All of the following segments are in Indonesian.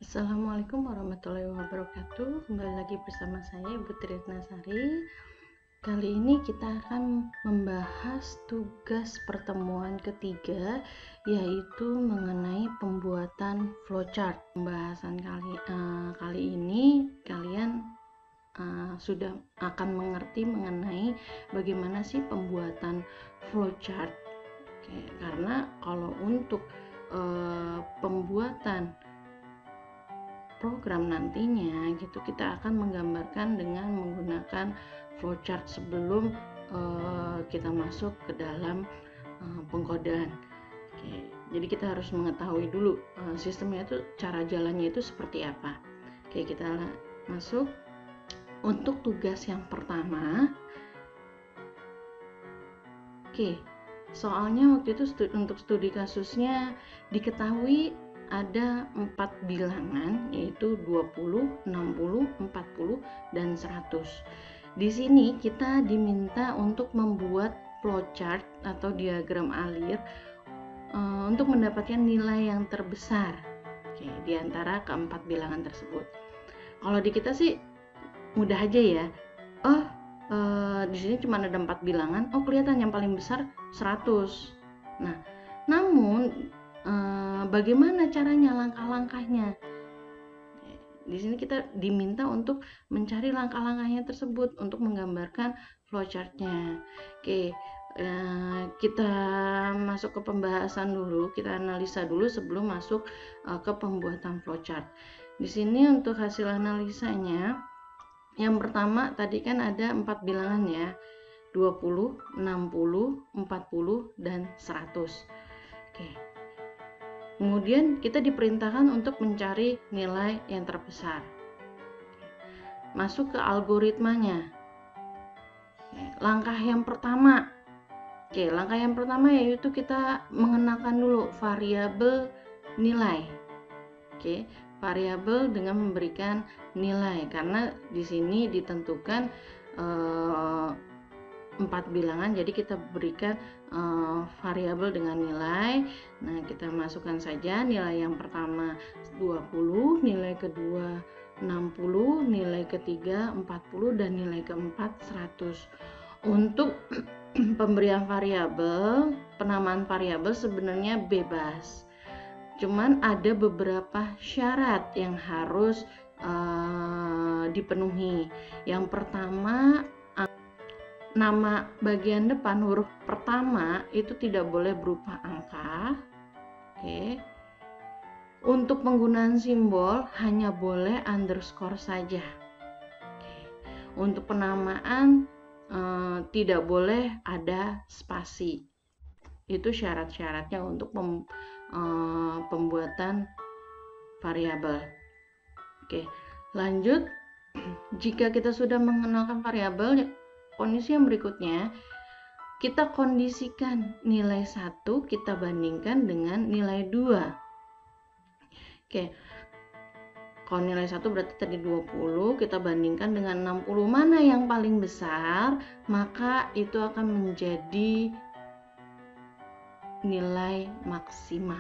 Assalamualaikum warahmatullahi wabarakatuh. Kembali lagi bersama saya Ibu Tritnasari. Kali ini kita akan membahas tugas pertemuan ketiga, yaitu mengenai pembuatan flowchart. Pembahasan kali ini kalian sudah akan mengerti mengenai bagaimana sih pembuatan flowchart. Karena kalau untuk pembuatan program nantinya gitu, kita akan menggambarkan dengan menggunakan flowchart sebelum kita masuk ke dalam pengkodean. Jadi kita harus mengetahui dulu sistemnya itu, cara jalannya itu seperti apa. Kita masuk untuk tugas yang pertama. Soalnya waktu itu untuk studi kasusnya diketahui ada 4 bilangan, yaitu 20, 60, 40, dan 100. Di sini kita diminta untuk membuat flowchart atau diagram alir untuk mendapatkan nilai yang terbesar di antara keempat bilangan tersebut. Kalau di kita sih mudah aja ya. Di sini cuma ada 4 bilangan. Kelihatan yang paling besar 100. Nah, namun bagaimana caranya, langkah-langkahnya? Di sini kita diminta untuk mencari langkah-langkahnya tersebut untuk menggambarkan flowchartnya. Kita masuk ke pembahasan dulu, kita analisa dulu sebelum masuk ke pembuatan flowchart. Di sini untuk hasil analisanya, yang pertama tadi kan ada 4 bilangan ya, 20, 60, 40, dan 100. Kemudian kita diperintahkan untuk mencari nilai yang terbesar. Masuk ke algoritmanya. Langkah yang pertama. Langkah yang pertama yaitu kita mengenalkan dulu variabel nilai. Variabel dengan memberikan nilai, karena di sini ditentukan 4 bilangan, jadi kita berikan variabel dengan nilai. Nah, kita masukkan saja nilai yang pertama 20, nilai kedua 60, nilai ketiga 40, dan nilai keempat 100. Untuk pemberian variabel, penamaan variabel sebenarnya bebas. Cuman ada beberapa syarat yang harus dipenuhi. Yang pertama, nama bagian depan huruf pertama itu tidak boleh berupa angka. Untuk penggunaan simbol hanya boleh underscore saja. Untuk penamaan tidak boleh ada spasi. Itu syarat-syaratnya untuk pembuatan variabel. Lanjut. Jika kita sudah mengenalkan variabel, kondisi yang berikutnya, kita kondisikan nilai 1 kita bandingkan dengan nilai 2. Kalau nilai 1 berarti tadi 20, kita bandingkan dengan 60. Mana yang paling besar, maka itu akan menjadi nilai maksimal.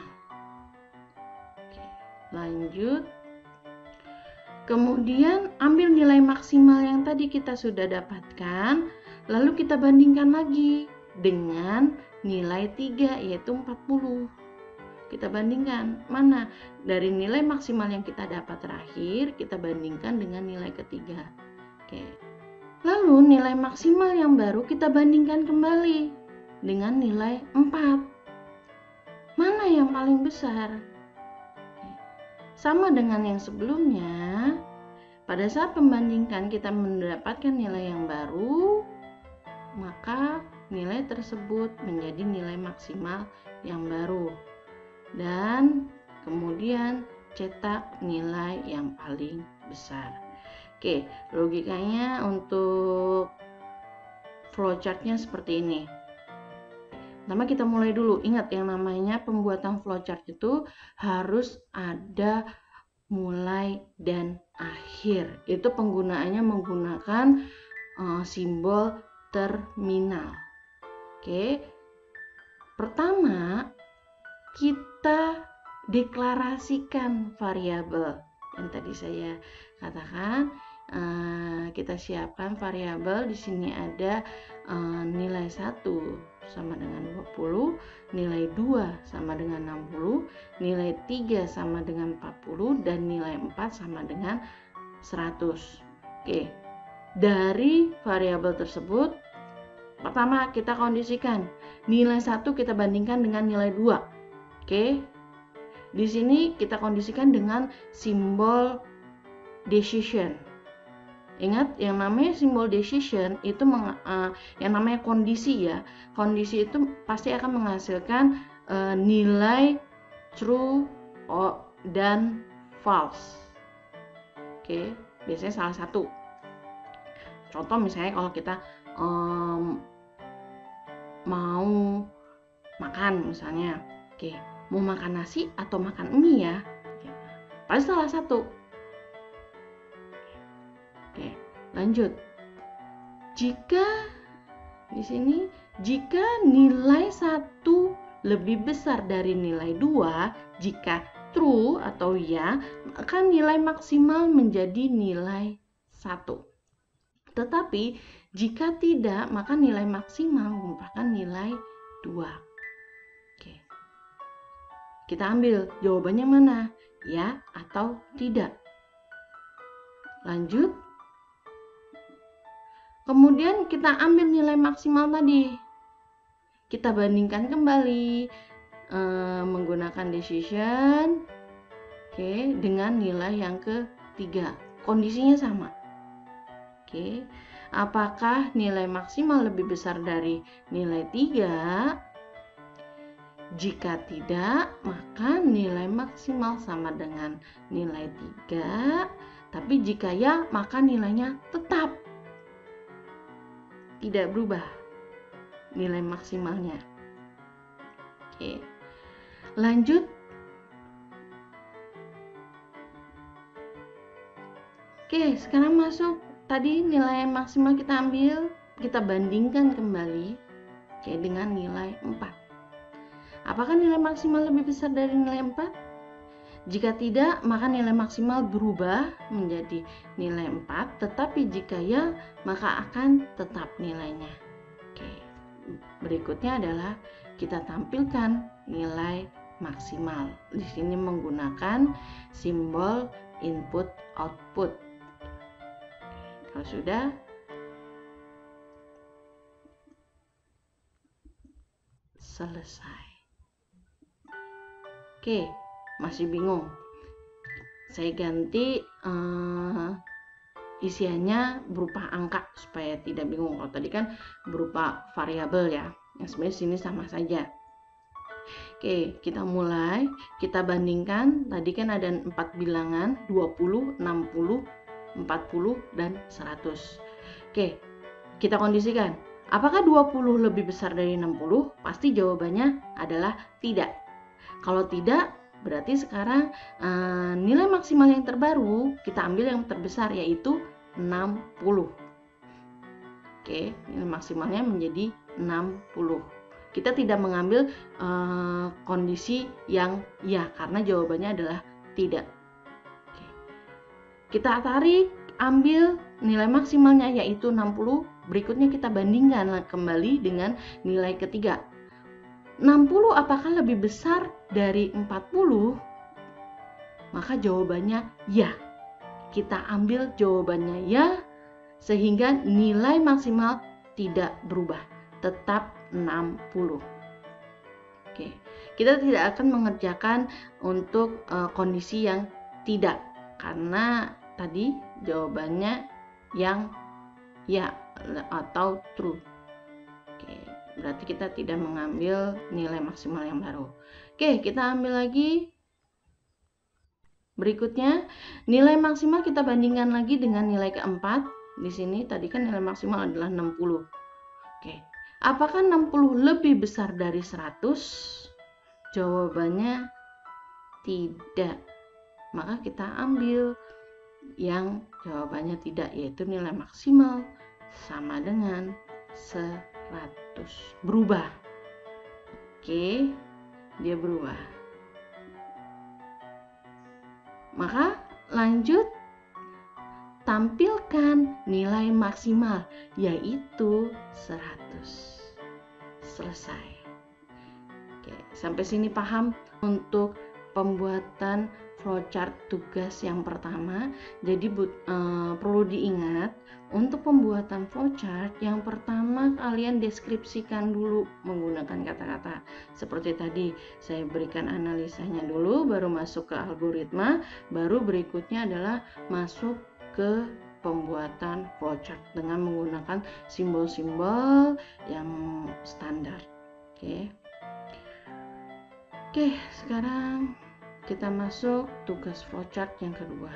Lanjut. Kemudian ambil nilai maksimal yang tadi kita sudah dapatkan, lalu kita bandingkan lagi dengan nilai 3, yaitu 40. Kita bandingkan mana dari nilai maksimal yang kita dapat terakhir, kita bandingkan dengan nilai ketiga. Lalu nilai maksimal yang baru kita bandingkan kembali dengan nilai 4. Mana yang paling besar? Sama dengan yang sebelumnya, pada saat membandingkan kita mendapatkan nilai yang baru, maka nilai tersebut menjadi nilai maksimal yang baru. Dan kemudian cetak nilai yang paling besar. Logikanya untuk flowchartnya seperti ini. Pertama kita mulai dulu. Ingat, yang namanya pembuatan flowchart itu harus ada mulai dan akhir. Itu penggunaannya menggunakan simbol terminal. Pertama, kita deklarasikan variabel. yang tadi saya katakan. Kita siapkan variabel. Di sini ada nilai 1 sama dengan 20, nilai 2 sama dengan 60, nilai 3 sama dengan 40, dan nilai 4 sama dengan 100. Oke, dari variabel tersebut, pertama kita kondisikan nilai 1 kita bandingkan dengan nilai 2. Oke, di sini kita kondisikan dengan simbol decision. Ingat, yang namanya simbol decision itu yang namanya kondisi ya. Kondisi itu pasti akan menghasilkan nilai true dan false. Oke, biasanya salah satu. Contoh misalnya kalau kita mau makan misalnya, oke, mau makan nasi atau makan mie ya? Pasti salah satu. Oke, lanjut. Jika di sini, jika nilai 1 lebih besar dari nilai 2, jika true atau ya, maka nilai maksimal menjadi nilai 1. Tetapi jika tidak, maka nilai maksimal merupakan nilai 2. Oke. Kita ambil jawabannya mana? Ya atau tidak. Lanjut. Kemudian kita ambil nilai maksimal tadi. Kita bandingkan kembali menggunakan decision, oke, dengan nilai yang ketiga. Kondisinya sama. Oke. Apakah nilai maksimal lebih besar dari nilai 3? Jika tidak, maka nilai maksimal sama dengan nilai 3. Tapi jika ya, maka nilainya tetap tidak berubah nilai maksimalnya. Oke, lanjut. Oke, sekarang masuk tadi nilai maksimal kita ambil, kita bandingkan kembali dengan nilai 4. Apakah nilai maksimal lebih besar dari nilai 4? Jika tidak, maka nilai maksimal berubah menjadi nilai 4, tetapi jika ya, maka akan tetap nilainya. Oke. Berikutnya adalah kita tampilkan nilai maksimal. Di sini menggunakan simbol input output. Kalau sudah, selesai. Oke, masih bingung? Saya ganti isiannya berupa angka supaya tidak bingung. Kalau tadi kan berupa variabel ya. Yang sebenarnya sini sama saja. Oke, kita mulai. Kita bandingkan. Tadi kan ada 4 bilangan, 20, 60, 40, dan 100. Oke, kita kondisikan. Apakah 20 lebih besar dari 60? Pasti jawabannya adalah tidak. Kalau tidak, berarti sekarang nilai maksimal yang terbaru kita ambil yang terbesar, yaitu 60. Oke, nilai maksimalnya menjadi 60. Kita tidak mengambil kondisi yang ya, karena jawabannya adalah tidak. Oke. Kita tarik, ambil nilai maksimalnya yaitu 60. Berikutnya kita bandingkan kembali dengan nilai ketiga. 60 apakah lebih besar dari 40? Maka jawabannya ya. Kita ambil jawabannya ya, sehingga nilai maksimal tidak berubah, tetap 60. Oke, kita tidak akan mengerjakan untuk kondisi yang tidak, karena tadi jawabannya yang ya atau true. Oke, berarti kita tidak mengambil nilai maksimal yang baru. Oke, kita ambil lagi. Berikutnya, nilai maksimal kita bandingkan lagi dengan nilai keempat. Di sini tadi kan nilai maksimal adalah 60. Oke, apakah 60 lebih besar dari 100? Jawabannya tidak. Maka kita ambil yang jawabannya tidak, yaitu nilai maksimal sama dengan 100. Berubah. Oke, dia berubah. Maka Lanjut, tampilkan nilai maksimal, yaitu 100. Selesai. Oke, sampai sini paham untuk pembuatan flowchart tugas yang pertama. Jadi perlu diingat, untuk pembuatan flowchart yang pertama kalian deskripsikan dulu menggunakan kata-kata. Seperti tadi saya berikan analisanya dulu, baru masuk ke algoritma, baru berikutnya adalah masuk ke pembuatan flowchart dengan menggunakan simbol-simbol yang standar. Oke, sekarang kita masuk tugas flowchart yang kedua.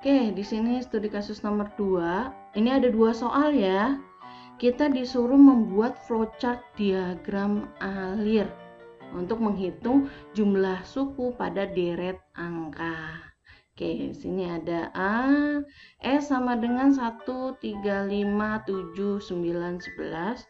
Oke, di sini studi kasus nomor 2. Ini ada 2 soal ya. Kita disuruh membuat flowchart diagram alir untuk menghitung jumlah suku pada deret angka. Oke, sini ada A, S sama dengan 1, 3, 5, 7, 9, 11.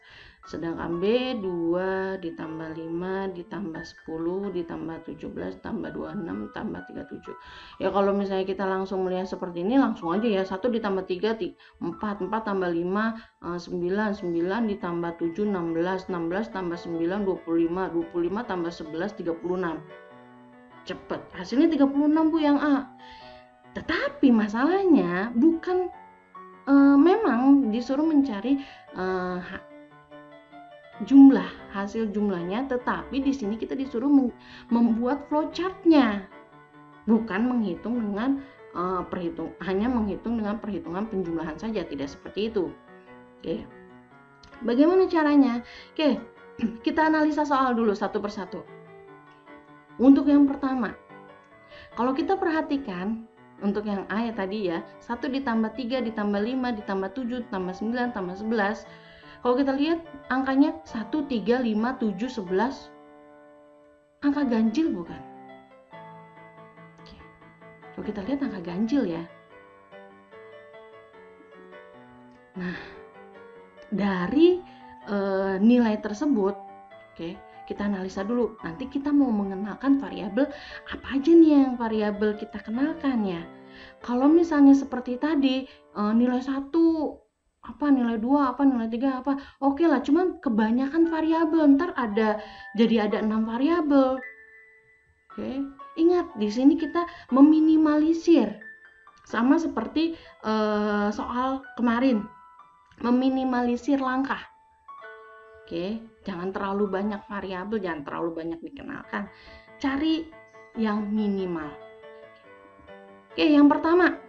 Sedangkan B 2 ditambah 5 ditambah 10 ditambah 17 tambah 26 tambah 37. Ya kalau misalnya kita langsung melihat seperti ini, langsung aja ya. 1 ditambah 3 4, 4 tambah 5 9, 9 ditambah 7 16, 16 tambah 9 25, 25 tambah 11 36. Cepet, hasilnya 36 Bu yang A. Tetapi masalahnya bukan memang disuruh mencari jumlah, hasil jumlahnya, tetapi di sini kita disuruh membuat flowchartnya, bukan menghitung dengan hanya menghitung dengan perhitungan penjumlahan saja, tidak seperti itu. Oke, bagaimana caranya? Oke, kita analisa soal dulu satu persatu. Untuk yang pertama, kalau kita perhatikan untuk yang A ya tadi ya, 1 ditambah 3 ditambah 5 ditambah 7 ditambah 9 tambah 11. Kalau kita lihat angkanya 1, 3, 5, 7, 11. Angka ganjil bukan? Oke. Kalau kita lihat angka ganjil ya. Nah, dari nilai tersebut, oke, kita analisa dulu. Nanti kita mau mengenalkan variabel apa aja nih yang variabel kita kenalkan ya. Kalau misalnya seperti tadi, nilai 1 apa, nilai 2 apa, nilai 3 apa, oke lah, cuman kebanyakan variabel, ntar jadi ada 6 variabel. Oke, ingat di sini kita meminimalisir, sama seperti soal kemarin, meminimalisir langkah. Oke, jangan terlalu banyak variabel, jangan terlalu banyak dikenalkan, cari yang minimal. Oke, yang pertama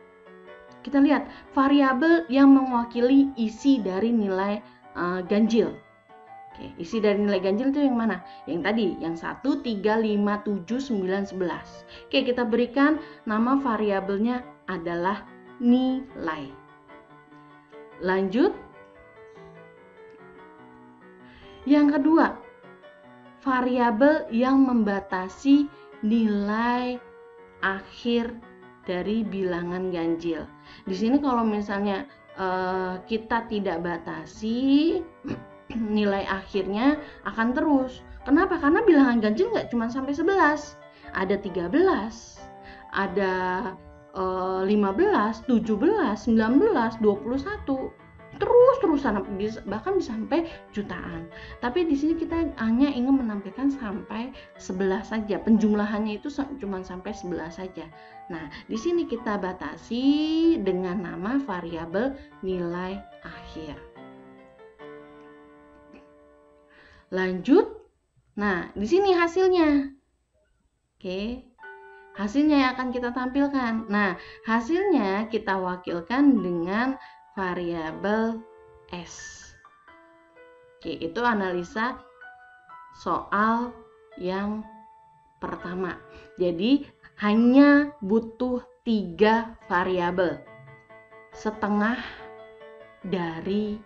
kita lihat variabel yang mewakili isi dari nilai ganjil. Oke, isi dari nilai ganjil itu yang mana? Yang tadi, yang 1, 3, 5, 7, 9, 11. Oke, kita berikan nama variabelnya adalah nilai. Lanjut. Yang kedua, variabel yang membatasi nilai akhir dari bilangan ganjil. Di sini kalau misalnya kita tidak batasi, nilai akhirnya akan terus. Kenapa? Karena bilangan ganjil nggak cuma sampai 11. Ada 13, ada 15, 17, 19, 21. Terus-terusan, bahkan bisa sampai jutaan. Tapi di sini kita hanya ingin menampilkan sampai 11 saja. Penjumlahannya itu cuma sampai 11 saja. Nah, di sini kita batasi dengan nama variabel nilai akhir. Lanjut. Nah, di sini hasilnya. Oke. Hasilnya yang akan kita tampilkan. Nah, hasilnya kita wakilkan dengan variabel S. Oke, itu analisa soal yang pertama. Jadi hanya butuh 3 variabel. Setengah dari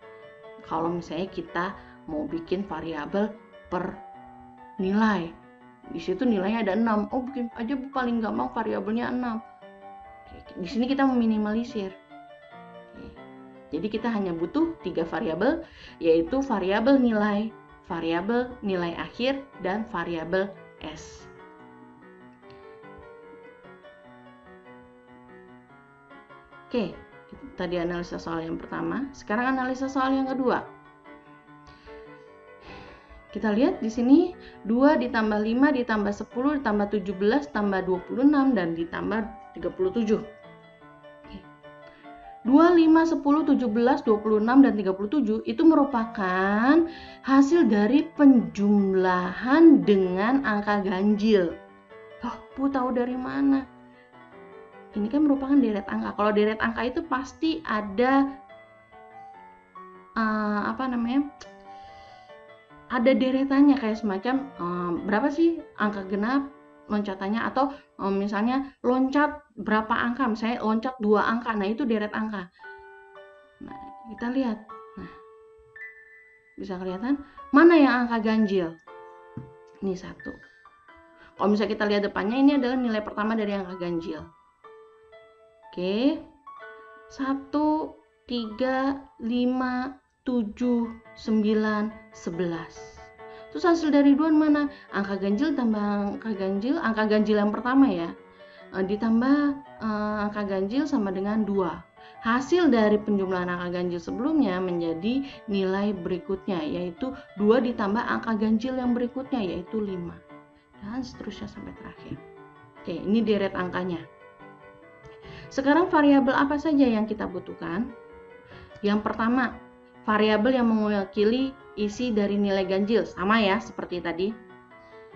kalau misalnya kita mau bikin variabel per nilai. Di situ nilainya ada 6. Oh, bikin aja paling gampang variabelnya 6. Oke, di sini kita meminimalisir. Jadi kita hanya butuh 3 variabel, yaitu variabel nilai akhir, dan variabel S. Oke, itu tadi analisa soal yang pertama. Sekarang analisa soal yang kedua. Kita lihat di sini 2 ditambah 5 ditambah 10 ditambah 17 tambah 26 dan ditambah 37. 2, 5, 10, 17, 26, dan 37 itu merupakan hasil dari penjumlahan dengan angka ganjil. Oh, Bu tahu dari mana? Ini kan merupakan deret angka. Kalau deret angka itu pasti ada ada deretannya, kayak semacam berapa sih angka genap loncatannya, atau misalnya loncat berapa angka, misalnya loncat 2 angka, nah itu deret angka. Nah, kita lihat, nah bisa kelihatan mana yang angka ganjil. Ini 1. Kalau misalnya kita lihat depannya, ini adalah nilai pertama dari angka ganjil. Oke, 1, 3, 5, 7, 9, 11. Terus hasil dari 2 mana? Angka ganjil tambah angka ganjil yang pertama ya, ditambah angka ganjil sama dengan 2. Hasil dari penjumlahan angka ganjil sebelumnya menjadi nilai berikutnya, yaitu 2 ditambah angka ganjil yang berikutnya, yaitu 5. Dan seterusnya sampai terakhir. Oke, ini deret angkanya. Sekarang variabel apa saja yang kita butuhkan? Yang pertama, variabel yang mewakili isi dari nilai ganjil, sama ya seperti tadi.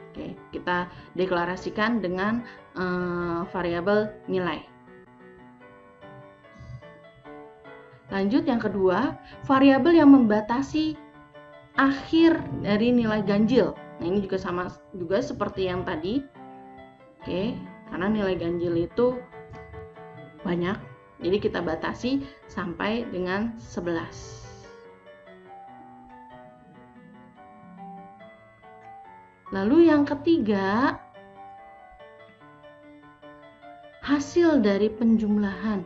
Oke, kita deklarasikan dengan variabel nilai. Lanjut, yang kedua, variabel yang membatasi akhir dari nilai ganjil. Nah, ini juga sama juga seperti yang tadi. Oke, karena nilai ganjil itu banyak, jadi kita batasi sampai dengan 11. Lalu yang ketiga, hasil dari penjumlahan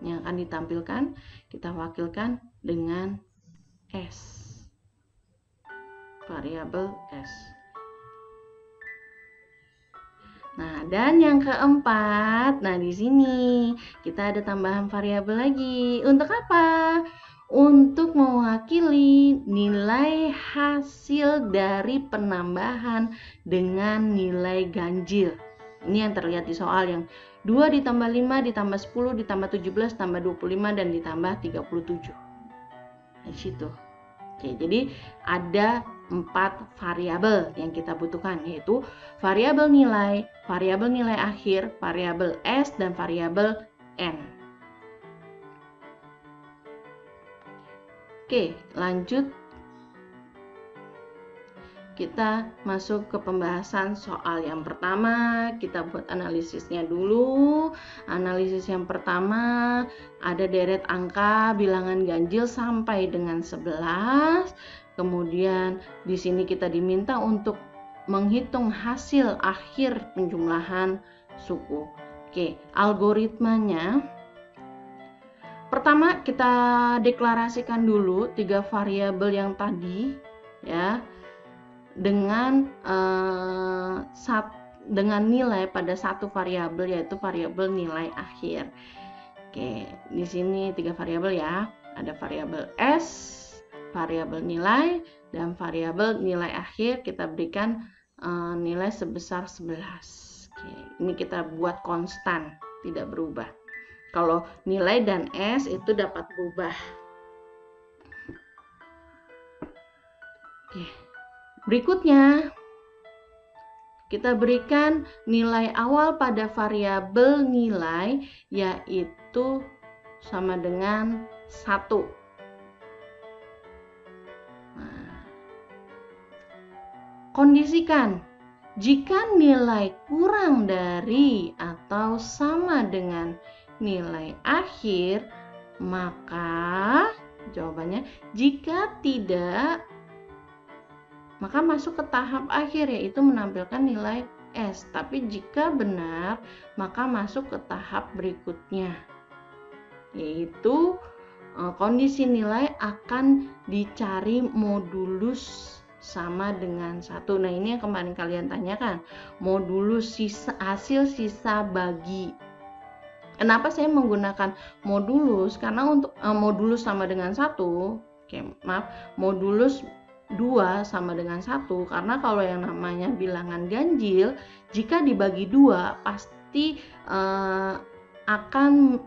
yang akan ditampilkan kita wakilkan dengan S, variabel S. Nah, dan yang keempat, nah di sini kita ada tambahan variabel lagi. Untuk apa? Untuk mewakili nilai hasil dari penambahan dengan nilai ganjil. Ini yang terlihat di soal yang 2 ditambah 5 ditambah 10 ditambah 17 tambah 25 dan ditambah 37. Di situ. Oke, jadi ada 4 variabel yang kita butuhkan, yaitu variabel nilai akhir, variabel S, dan variabel N. Oke, lanjut. Kita masuk ke pembahasan soal yang pertama. Kita buat analisisnya dulu. Analisis yang pertama, ada deret angka bilangan ganjil sampai dengan 11. Kemudian di sini kita diminta untuk menghitung hasil akhir penjumlahan suku. Oke, algoritmanya. Pertama, kita deklarasikan dulu 3 variabel yang tadi ya, dengan nilai pada satu variabel, yaitu variabel nilai akhir. Oke, di sini 3 variabel ya. Ada variabel S, variabel nilai, dan variabel nilai akhir kita berikan nilai sebesar 11. Oke, ini kita buat konstan, tidak berubah. Kalau nilai dan S itu dapat berubah. Oke. Berikutnya, kita berikan nilai awal pada variabel nilai, yaitu sama dengan 1. Nah, kondisikan, jika nilai kurang dari atau sama dengan nilai akhir, maka jawabannya jika tidak, maka masuk ke tahap akhir, yaitu menampilkan nilai S. Tapi jika benar, maka masuk ke tahap berikutnya, yaitu kondisi nilai akan dicari modulus sama dengan 1. Nah, ini yang kemarin kalian tanyakan, modulus hasil sisa bagi. Kenapa saya menggunakan modulus? Karena untuk modulus sama dengan 1, modulus 2 sama dengan 1, karena kalau yang namanya bilangan ganjil, jika dibagi 2 pasti akan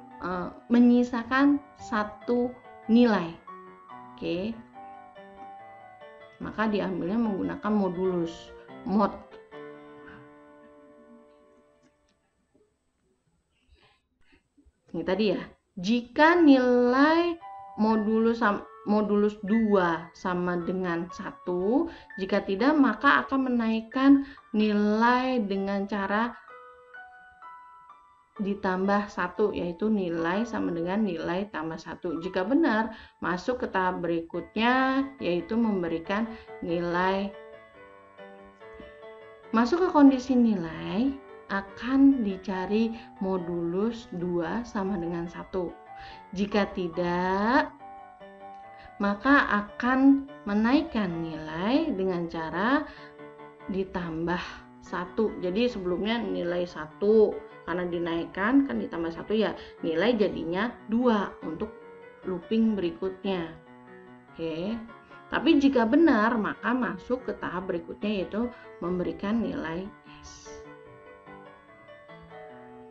menyisakan satu nilai. Oke. Maka diambilnya menggunakan modulus, mod. Ini tadi ya, jika nilai modulus 2 sama dengan 1, jika tidak maka akan menaikkan nilai dengan cara ditambah 1, yaitu nilai sama dengan nilai tambah 1. Jika benar, masuk ke tahap berikutnya, yaitu memberikan nilai. Masuk ke kondisi nilai, akan dicari modulus 2 sama dengan 1. Jika tidak, maka akan menaikkan nilai dengan cara ditambah 1. Jadi sebelumnya nilai 1, karena dinaikkan kan ditambah 1 ya, nilai jadinya 2 untuk looping berikutnya. Oke. Tapi jika benar, maka masuk ke tahap berikutnya, yaitu memberikan nilai S.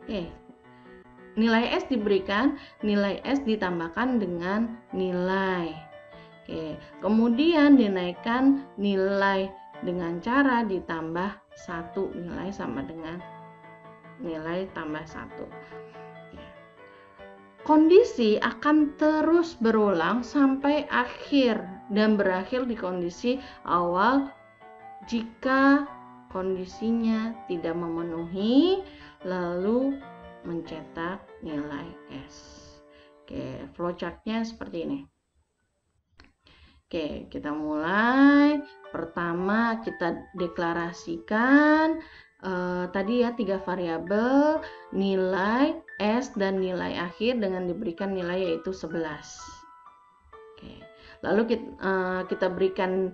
Oke, nilai S diberikan, nilai S ditambahkan dengan nilai. Oke, kemudian dinaikkan nilai dengan cara ditambah 1, nilai sama dengan nilai tambah 1. Kondisi akan terus berulang sampai akhir dan berakhir di kondisi awal jika kondisinya tidak memenuhi, lalu mencetak nilai S. Oke, flowchartnya seperti ini. Oke, kita mulai. Pertama kita deklarasikan tadi ya 3 variabel, nilai, S, dan nilai akhir dengan diberikan nilai yaitu 11. Oke, lalu kita berikan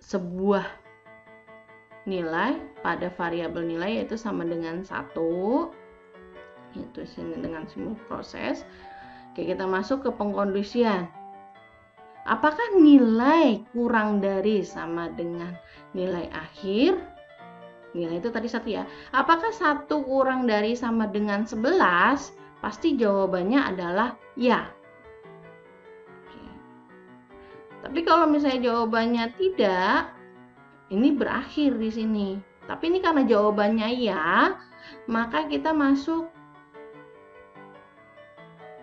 sebuah nilai pada variabel nilai yaitu sama dengan 1, itu sini dengan simbol proses. Oke, kita masuk ke pengkondisian. Apakah nilai kurang dari sama dengan nilai akhir? Nilai itu tadi 1 ya. Apakah 1 kurang dari sama dengan 11? Pasti jawabannya adalah ya. Oke. Tapi kalau misalnya jawabannya tidak, ini berakhir di sini. Tapi ini karena jawabannya ya, maka kita masuk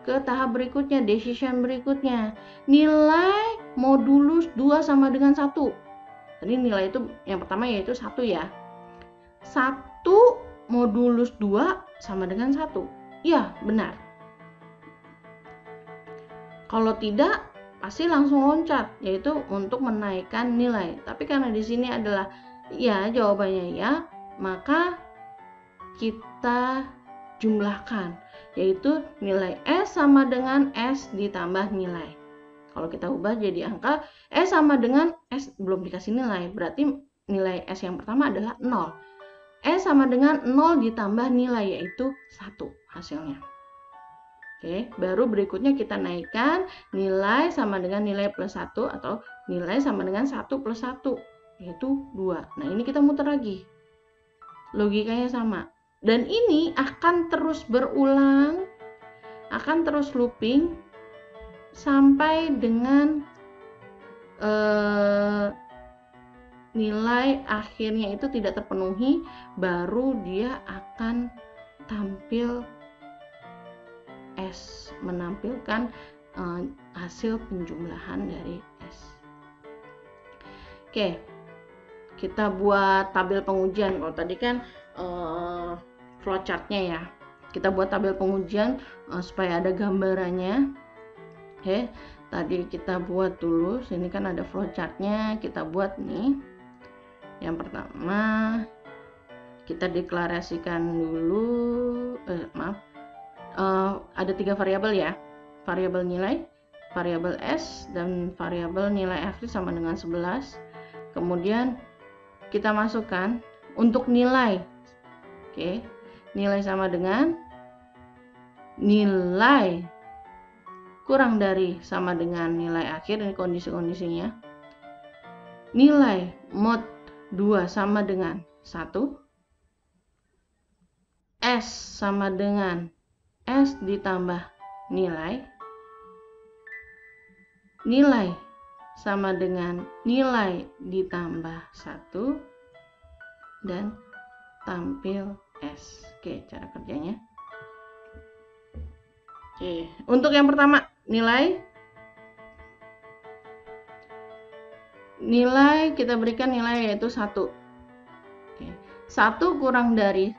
ke tahap berikutnya, decision berikutnya. Nilai modulus 2 sama dengan 1. Tadi nilai itu yang pertama yaitu 1 ya. 1 modulus 2 sama dengan 1. Ya, benar. Kalau tidak, pasti langsung loncat, yaitu untuk menaikkan nilai. Tapi karena di sini adalah ya, jawabannya ya, maka kita jumlahkan, yaitu nilai S sama dengan S ditambah nilai. Kalau kita ubah jadi angka, S sama dengan S belum dikasih nilai, berarti nilai S yang pertama adalah 0. S sama dengan 0 ditambah nilai, yaitu 1 hasilnya. Oke, baru berikutnya kita naikkan nilai sama dengan nilai plus 1 atau nilai sama dengan 1 plus 1, yaitu 2. Nah, ini kita muter lagi. Logikanya sama. Dan ini akan terus berulang, akan terus looping sampai dengan nilai akhirnya itu tidak terpenuhi, baru dia akan tampil S, menampilkan hasil penjumlahan dari S. Oke, kita buat tabel pengujian. Kalau tadi kan flowchartnya ya, kita buat tabel pengujian supaya ada gambarannya. Oke, tadi kita buat dulu, sini kan ada flowchartnya, kita buat nih. Yang pertama kita deklarasikan dulu, ada 3 variabel ya, variabel nilai, variabel S, dan variabel nilai akhir sama dengan 11. Kemudian kita masukkan untuk nilai. Oke, nilai sama dengan nilai kurang dari sama dengan nilai akhir. Ini kondisi-kondisinya. Nilai mod 2 sama dengan 1. S sama dengan S ditambah nilai. Nilai sama dengan nilai ditambah 1. Dan tampil S. Oke, cara kerjanya. Oke, untuk yang pertama, nilai kita berikan nilai yaitu 1. Oke, 1 kurang dari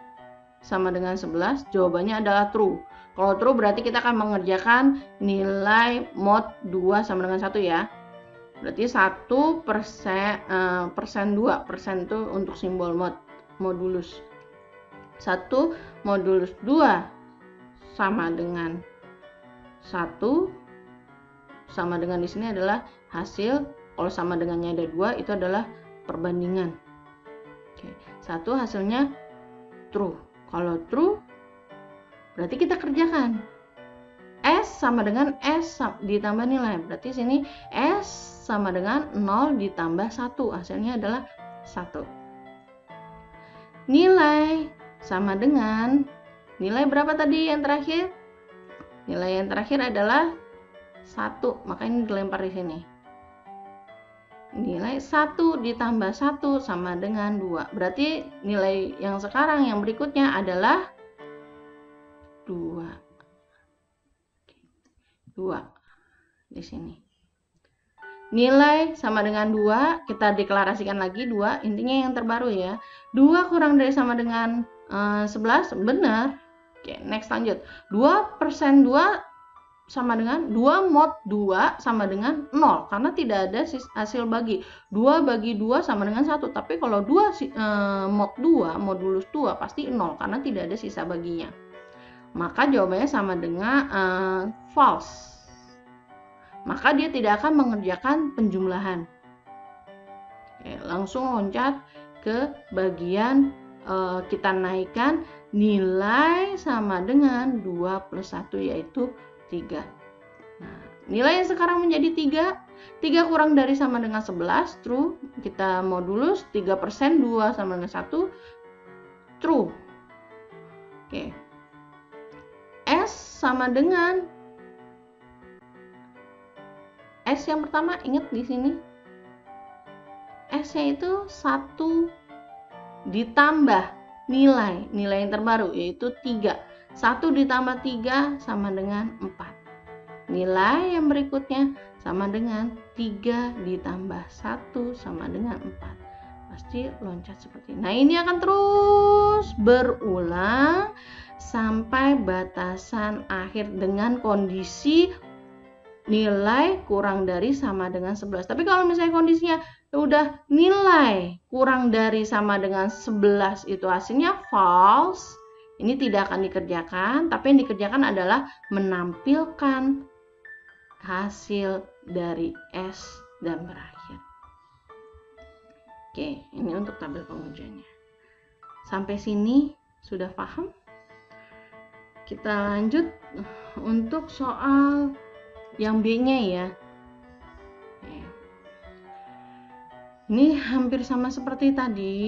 sama dengan 11, jawabannya adalah true. Kalau true berarti kita akan mengerjakan nilai mod 2 sama dengan 1 ya. Berarti 1% persen 2, persen itu untuk simbol modulus. 1 modulus 2 sama dengan 1, sama dengan di sini adalah hasil. Kalau sama dengannya ada 2, itu adalah perbandingan. Oke, 1 hasilnya true. Kalau true berarti kita kerjakan. S sama dengan S ditambah nilai. Berarti sini S sama dengan 0 ditambah 1. Hasilnya adalah 1. Nilai sama dengan nilai berapa tadi yang terakhir? Nilai yang terakhir adalah 1. Maka ini dilempar di sini. Nilai 1 ditambah 1 sama dengan 2. Berarti nilai yang sekarang yang berikutnya adalah 2. 2 di sini. Nilai sama dengan 2, kita deklarasikan lagi 2, intinya yang terbaru ya. 2 kurang dari sama dengan 11, benar. Oke, next lanjut. 2 persen 2 sama dengan 2 mod 2 sama dengan 0, karena tidak ada hasil bagi. 2 bagi 2 sama dengan 1, tapi kalau 2 mod 2, modulus 2 pasti 0, karena tidak ada sisa baginya. Maka jawabannya sama dengan false. Maka dia tidak akan mengerjakan penjumlahan. Oke, langsung loncat ke bagian kita naikkan nilai sama dengan 2 plus 1 yaitu 3. Nah, nilai yang sekarang menjadi 3. 3 kurang dari sama dengan 11, true. Kita modulus 3% 2 sama dengan 1, true. Oke. S sama dengan S yang pertama, ingat di sini. S-nya itu 1 ditambah nilai yang terbaru yaitu 3. 1 ditambah 3 sama dengan 4. Nilai yang berikutnya sama dengan 3 ditambah 1 sama dengan 4. Pasti loncat seperti ini. Nah, ini akan terus berulang sampai batasan akhir dengan kondisi nilai kurang dari sama dengan 11. Tapi kalau misalnya kondisinya udah nilai kurang dari sama dengan 11 itu hasilnya false, ini tidak akan dikerjakan, tapi yang dikerjakan adalah menampilkan hasil dari S dan berakhir. Oke, ini untuk tabel pengujiannya. Sampai sini sudah paham? Kita lanjut untuk soal yang B-nya ya. Ini hampir sama seperti tadi.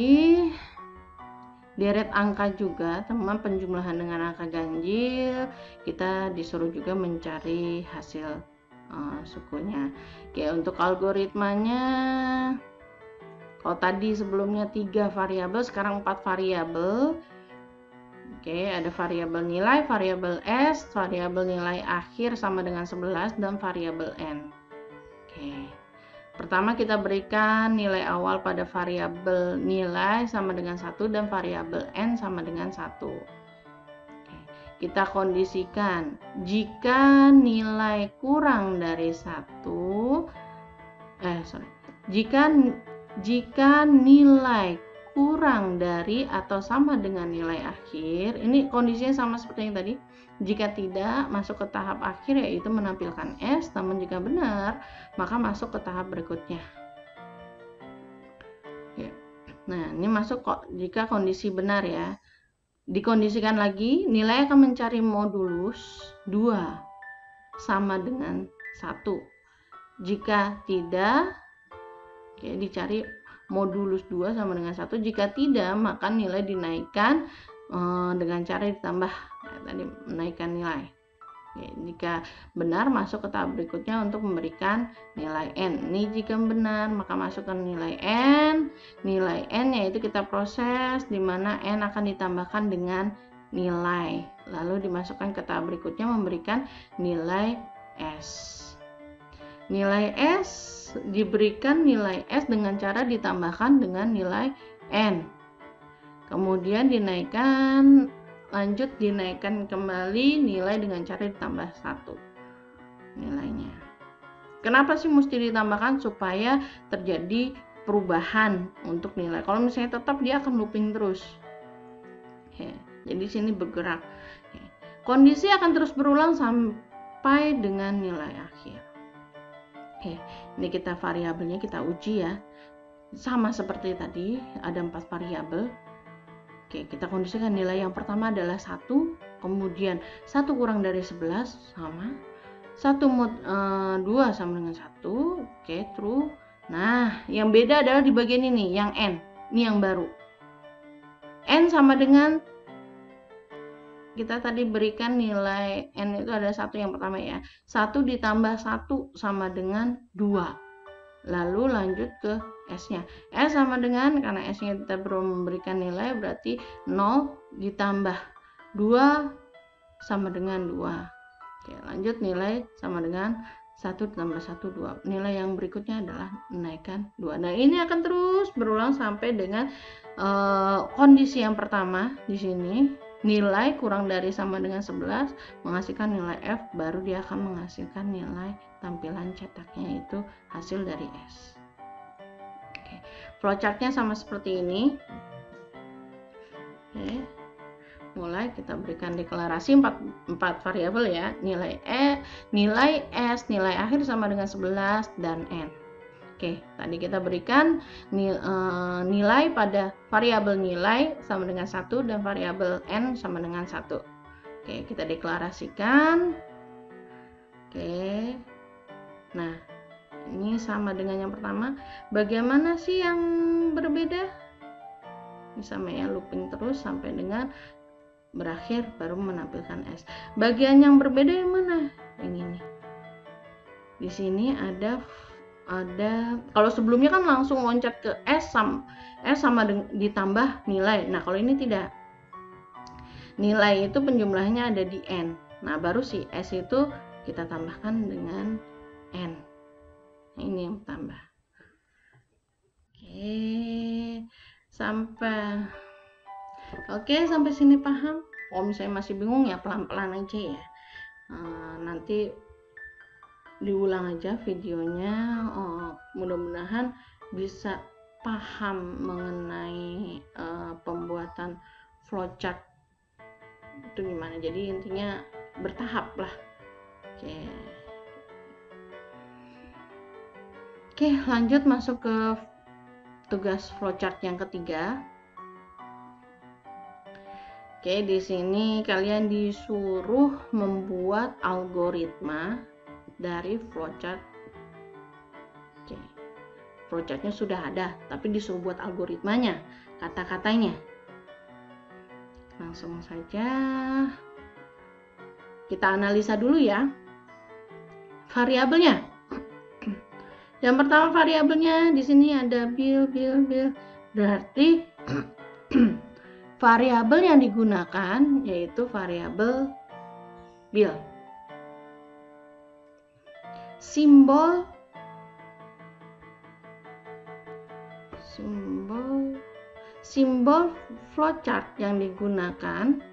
Deret angka juga, teman, penjumlahan dengan angka ganjil. Kita disuruh juga mencari hasil sukunya. Oke, untuk algoritmanya, kalau tadi sebelumnya 3 variabel, sekarang 4 variabel. Oke, ada variabel nilai, variabel S, variabel nilai akhir sama dengan 11, dan variabel N. Oke. Pertama kita berikan nilai awal pada variabel nilai sama dengan 1 dan variabel N sama dengan 1. Oke. Kita kondisikan jika nilai kurang dari 1, jika nilai kurang dari atau sama dengan nilai akhir, ini kondisinya sama seperti yang tadi. Jika tidak, masuk ke tahap akhir yaitu menampilkan S, namun jika benar, maka masuk ke tahap berikutnya. Ya. Nah, ini masuk kok jika kondisi benar ya. dikondisikan lagi, nilai akan mencari modulus 2 sama dengan 1. Jika tidak, dicari modulus 2 sama dengan 1. Jika tidak, maka nilai dinaikkan dengan cara ditambah tadi, menaikkan nilai. Jika benar, masuk ke tahap berikutnya untuk memberikan nilai N. Ini jika benar, maka masukkan nilai N. Nilai N yaitu kita proses, di mana N akan ditambahkan dengan nilai. Lalu dimasukkan ke tahap berikutnya memberikan nilai S. Nilai S diberikan nilai S dengan cara ditambahkan dengan nilai N. Kemudian dinaikkan, lanjut dinaikkan kembali nilai dengan cara ditambah 1 nilainya. Kenapa sih mesti ditambahkan? Supaya terjadi perubahan untuk nilai. Kalau misalnya tetap, dia akan looping terus. Jadi sini bergerak. Kondisi akan terus berulang sampai dengan nilai akhir. Ini kita variabelnya kita uji ya. Sama seperti tadi, ada 4 variabel. Kita kondisikan nilai yang pertama adalah 1, kemudian 1 kurang dari 11 sama 1 mod 2 sama dengan 1. True. Nah, yang beda adalah di bagian ini, yang N. Ini yang baru. N sama dengan, kita tadi berikan nilai N itu ada 1 yang pertama ya. 1 ditambah 1 sama dengan 2. Lalu lanjut ke S-nya. S sama dengan, karena S-nya kita belum memberikan nilai, berarti 0 ditambah 2 sama dengan 2. Lanjut nilai sama dengan 1 ditambah 1, 2. Nilai yang berikutnya adalah menaikkan 2. Nah, ini akan terus berulang sampai dengan kondisi yang pertama di sini. Nilai kurang dari sama dengan 11 menghasilkan nilai F, baru dia akan menghasilkan nilai tampilan cetaknya, itu hasil dari S. Flowchartnya sama seperti ini. Mulai kita berikan deklarasi 4 variabel ya, nilai nilai S, nilai akhir sama dengan 11 dan N. Tadi kita berikan nilai pada variabel nilai sama dengan 1 dan variabel N sama dengan 1. Kita deklarasikan. Nah, ini sama dengan yang pertama. Bagaimana sih yang berbeda? Ini sama ya, looping terus sampai dengan berakhir baru menampilkan S. Bagian yang berbeda yang mana? Yang ini. Di sini ada kalau sebelumnya kan langsung loncat ke S sama ditambah nilai. Nah, kalau ini tidak. Nilai itu penjumlahannya ada di N. Nah, baru si S itu kita tambahkan dengan N. Nah, ini yang tambah. Sampai sini paham? Kalau misalnya masih bingung ya pelan-pelan aja ya. Nanti diulang aja videonya, mudah-mudahan bisa paham mengenai pembuatan flowchart itu gimana. Jadi intinya bertahap lah. Lanjut masuk ke tugas flowchart yang ketiga. Di sini kalian disuruh membuat algoritma dari flowchart. Flowchartnya sudah ada, tapi disuruh buat algoritmanya, kata-katanya. Langsung saja kita analisa dulu ya variabelnya. Yang pertama variabelnya di sini ada bill. Berarti variabel yang digunakan yaitu variabel bill. Simbol flowchart yang digunakan,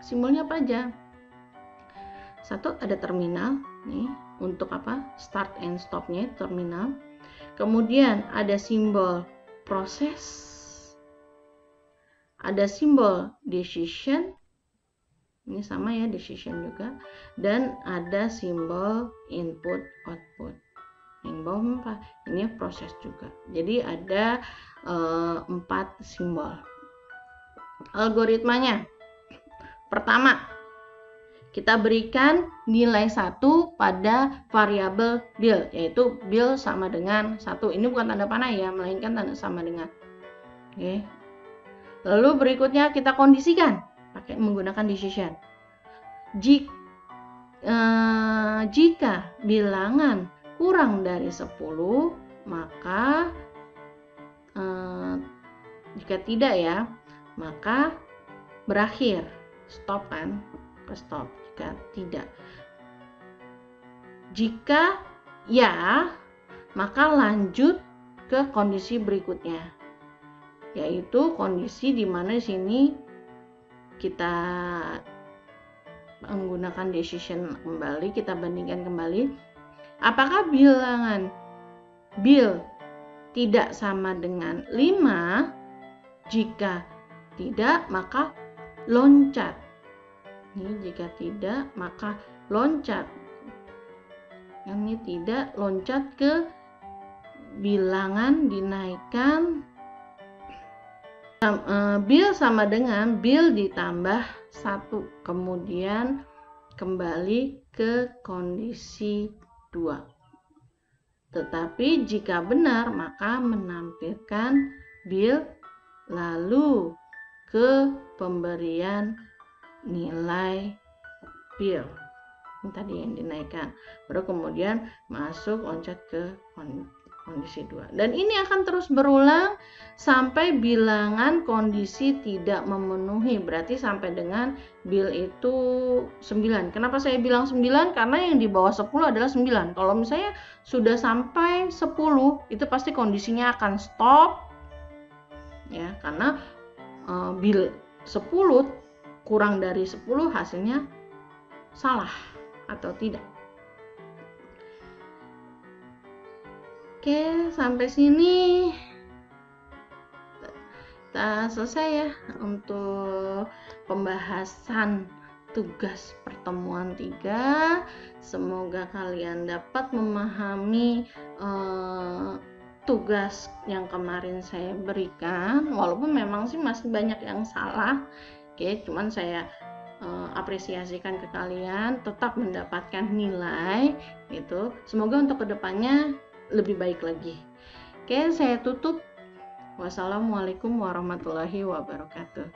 simbolnya apa aja? Satu, ada terminal nih, untuk apa? Start and stopnya terminal. Kemudian ada simbol proses, ada simbol decision, ini sama ya, decision juga, dan ada simbol input output. Yang bawah apa? Ini proses juga. Jadi ada 4 simbol. Algoritmanya Pertama, kita berikan nilai 1 pada variabel bil, yaitu bil sama dengan 1. Ini bukan tanda panah ya, melainkan tanda sama dengan. Oke. Lalu berikutnya kita kondisikan pakai menggunakan decision. Jika bilangan kurang dari 10, maka jika tidak ya, maka berakhir, stop kan, stop. Jika tidak, jika ya, maka lanjut ke kondisi berikutnya, yaitu kondisi di mana di sini kita menggunakan decision kembali, kita bandingkan kembali apakah bilangan bil tidak sama dengan 5. Jika tidak, maka loncat. Ini jika tidak, maka loncat. Ini tidak, loncat ke bilangan dinaikkan. Bil sama dengan bil ditambah 1. Kemudian kembali ke kondisi 2. Tetapi jika benar, maka menampilkan bil lalu ke pemberian nilai bil tadi yang dinaikkan, baru kemudian masuk loncat ke kondisi 2. Dan ini akan terus berulang sampai bilangan kondisi tidak memenuhi, berarti sampai dengan bil itu 9. Kenapa saya bilang 9? Karena yang di bawah 10 adalah 9. Kalau misalnya sudah sampai 10, itu pasti kondisinya akan stop ya, karena bil 10 kurang dari 10 hasilnya salah atau tidak. Oke, sampai sini kita selesai ya untuk pembahasan tugas pertemuan 3. Semoga kalian dapat memahami tugas yang kemarin saya berikan, walaupun memang sih masih banyak yang salah. Oke, cuman saya apresiasikan ke kalian tetap mendapatkan nilai gitu. Semoga untuk kedepannya lebih baik lagi. Oke, saya tutup. Wassalamualaikum warahmatullahi wabarakatuh.